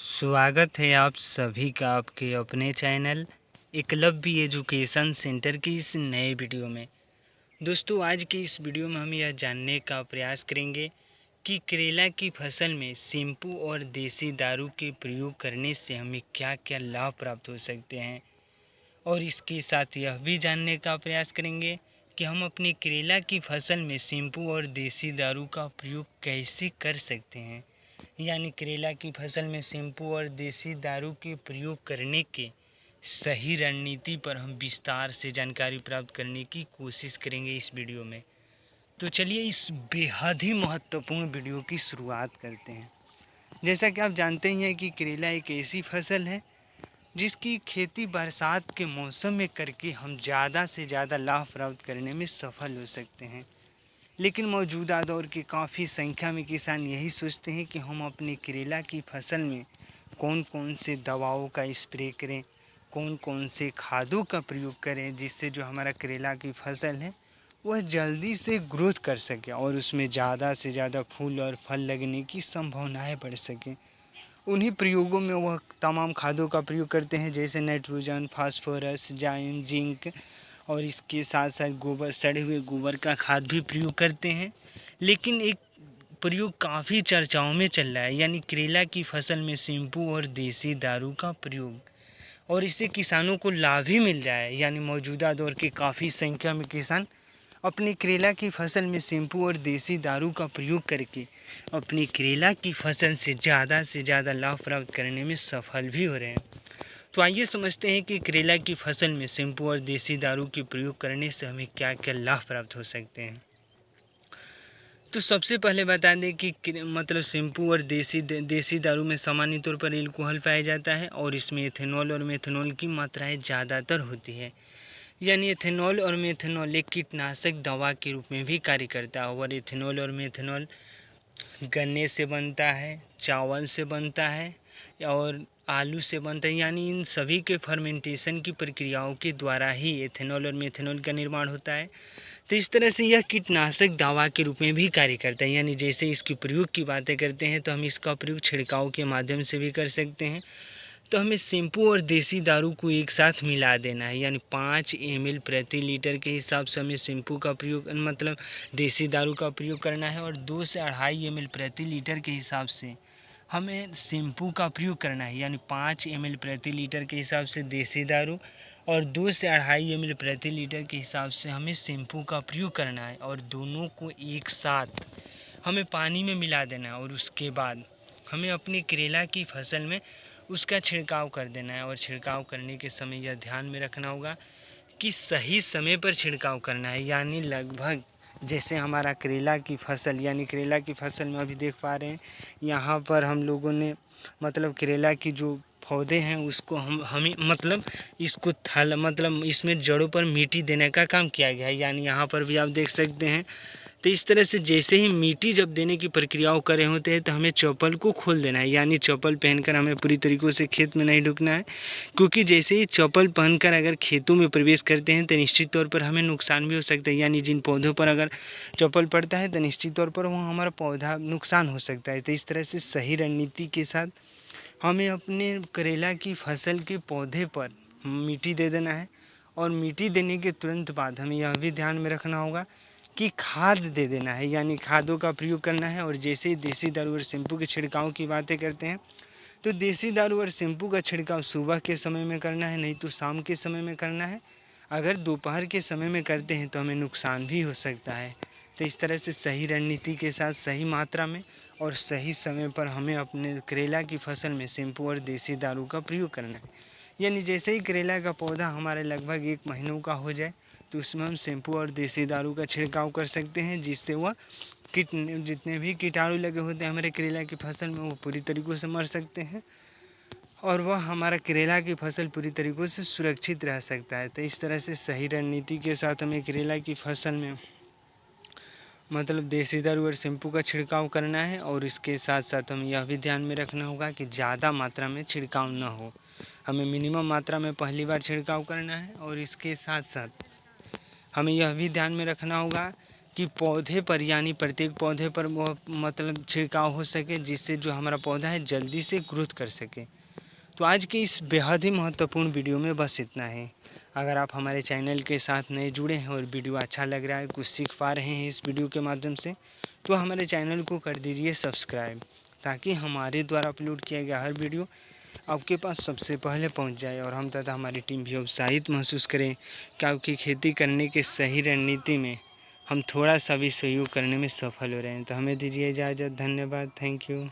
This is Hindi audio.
स्वागत है आप सभी का आपके अपने चैनल एकलव्य एजुकेशन सेंटर की इस नए वीडियो में। दोस्तों, आज की इस वीडियो में हम यह जानने का प्रयास करेंगे कि करेला की फसल में शैम्पू और देसी दारू के प्रयोग करने से हमें क्या क्या लाभ प्राप्त हो सकते हैं, और इसके साथ यह भी जानने का प्रयास करेंगे कि हम अपनी करेला की फसल में शैम्पू और देसी दारू का प्रयोग कैसे कर सकते हैं। यानी करेला की फसल में शैम्पू और देसी दारू के प्रयोग करने के सही रणनीति पर हम विस्तार से जानकारी प्राप्त करने की कोशिश करेंगे इस वीडियो में। तो चलिए इस बेहद ही महत्वपूर्ण वीडियो की शुरुआत करते हैं। जैसा कि आप जानते ही हैं कि करेला एक ऐसी फसल है जिसकी खेती बरसात के मौसम में करके हम ज़्यादा से ज़्यादा लाभ प्राप्त करने में सफल हो सकते हैं। लेकिन मौजूदा दौर के काफ़ी संख्या में किसान यही सोचते हैं कि हम अपने करेला की फसल में कौन कौन से दवाओं का स्प्रे करें, कौन कौन से खादों का प्रयोग करें, जिससे जो हमारा करेला की फसल है वह जल्दी से ग्रोथ कर सके और उसमें ज़्यादा से ज़्यादा फूल और फल लगने की संभावनाएं बढ़ सकें। उन्हीं प्रयोगों में वह तमाम खादों का प्रयोग करते हैं, जैसे नाइट्रोजन, फास्फोरस, जाइम, जिंक, और इसके साथ साथ गोबर, सड़े हुए गोबर का खाद भी प्रयोग करते हैं। लेकिन एक प्रयोग काफ़ी चर्चाओं में चल रहा है, यानी करेला की फसल में शैम्पू और देसी दारू का प्रयोग, और इससे किसानों को लाभ ही मिल रहा है। यानी मौजूदा दौर के काफ़ी संख्या में किसान अपनी करेला की फसल में शैम्पू और देसी दारू का प्रयोग करके अपनी करेला की फसल से ज़्यादा लाभ प्राप्त करने में सफल भी हो रहे हैं। तो आइए समझते हैं कि करेला की फसल में शैम्पू और देसी दारू के प्रयोग करने से हमें क्या क्या लाभ प्राप्त हो सकते हैं। तो सबसे पहले बता दें कि मतलब शैम्पू और देसी दारू में सामान्य तौर पर एल्कोहल पाया जाता है, और इसमें एथेनॉल और मेथनॉल की मात्राएं ज़्यादातर होती है। यानी एथेनॉल और मेथनॉल एक कीटनाशक दवा के रूप में भी कार्य करता है, और एथेनॉल और मेथनॉल गन्ने से बनता है, चावल से बनता है और आलू से बनता है। यानी इन सभी के फर्मेंटेशन की प्रक्रियाओं के द्वारा ही एथेनॉल और मेथनॉल का निर्माण होता है। तो इस तरह से यह कीटनाशक दवा के रूप में भी कार्य करता है। यानी जैसे इसके प्रयोग की बातें करते हैं तो हम इसका प्रयोग छिड़काव के माध्यम से भी कर सकते हैं। तो हमें शैम्पू और देसी दारू को एक साथ मिला देना है, यानी 5 ml प्रति लीटर के हिसाब से हमें शैम्पू का प्रयोग मतलब देसी दारू का प्रयोग करना है, और 2 से 2.5 ml प्रति लीटर के हिसाब से हमें शैम्पू का प्रयोग करना है। यानी 5 ml प्रति लीटर के हिसाब से देसी दारू और 2 से 2.5 ml प्रति लीटर के हिसाब से हमें शैम्पू का प्रयोग करना है, और दोनों को एक साथ हमें पानी में मिला देना है। और उसके बाद हमें अपनी करेला की फसल में उसका छिड़काव कर देना है, और छिड़काव करने के समय यह ध्यान में रखना होगा कि सही समय पर छिड़काव करना है। यानी लगभग जैसे हमारा करेला की फसल, यानी करेला की फसल में अभी देख पा रहे हैं यहाँ पर हम लोगों ने मतलब करेला की जो पौधे हैं उसको हमें मतलब इसको थल मतलब इसमें जड़ों पर मिट्टी देने का काम किया गया है। यानी यहाँ पर भी आप देख सकते हैं। तो इस तरह से जैसे ही मिट्टी जब देने की प्रक्रियाओं कर रहे होते हैं तो हमें चप्पल को खोल देना है, यानी चप्पल पहनकर हमें पूरी तरीक़ों से खेत में नहीं ढुकना है, क्योंकि जैसे ही चप्पल पहनकर अगर खेतों में प्रवेश करते हैं तो निश्चित तौर पर हमें नुकसान भी हो सकता है। यानी जिन पौधों पर अगर चप्पल पड़ता है तो निश्चित तौर पर वहाँ हमारा पौधा नुकसान हो सकता है। तो इस तरह से सही रणनीति के साथ हमें अपने करेला की फसल के पौधे पर मिट्टी दे देना है, और मिट्टी देने के तुरंत बाद हमें यह भी ध्यान में रखना होगा कि खाद दे देना है, यानी खादों का प्रयोग करना है। और जैसे ही देसी दारू और शैम्पू के छिड़काव की बातें करते हैं तो देसी दारू और शैम्पू का छिड़काव सुबह के समय में करना है, नहीं तो शाम के समय में करना है। अगर दोपहर के समय में करते हैं तो हमें नुकसान भी हो सकता है। तो इस तरह से सही रणनीति के साथ सही मात्रा में और सही समय पर हमें अपने करेला की फसल में शैम्पू और देसी दारू का प्रयोग करना है। यानी जैसे ही करेला का पौधा हमारे लगभग 1 महीनों का हो जाए तो उसमें हम शैम्पू और देसी दारू का छिड़काव कर सकते हैं, जिससे वह जितने भी कीटाणु लगे होते हैं हमारे करेला की फसल में वो पूरी तरीक़ों से मर सकते हैं, और वह हमारा करेला की फसल पूरी तरीक़ों से सुरक्षित रह सकता है। तो इस तरह से सही रणनीति के साथ हमें करेला की फसल में मतलब देसी दारू और शैम्पू का छिड़काव करना है, और इसके साथ साथ हमें यह भी ध्यान में रखना होगा कि ज़्यादा मात्रा में छिड़काव न हो। हमें मिनिमम मात्रा में पहली बार छिड़काव करना है, और इसके साथ साथ हमें यह भी ध्यान में रखना होगा कि पौधे पर यानी प्रत्येक पौधे पर वो मतलब छिड़काव हो सके, जिससे जो हमारा पौधा है जल्दी से ग्रोथ कर सके। तो आज की इस बेहद ही महत्वपूर्ण वीडियो में बस इतना ही। अगर आप हमारे चैनल के साथ नए जुड़े हैं और वीडियो अच्छा लग रहा है, कुछ सीख पा रहे हैं इस वीडियो के माध्यम से, तो हमारे चैनल को कर दीजिए सब्सक्राइब, ताकि हमारे द्वारा अपलोड किया गया हर वीडियो आपके पास सबसे पहले पहुंच जाए और हम तथा हमारी टीम भी उत्साहित महसूस करें, क्योंकि खेती करने के सही रणनीति में हम थोड़ा सा भी सहयोग करने में सफल हो रहे हैं। तो हमें दीजिए इजाज़त। धन्यवाद। Thank you.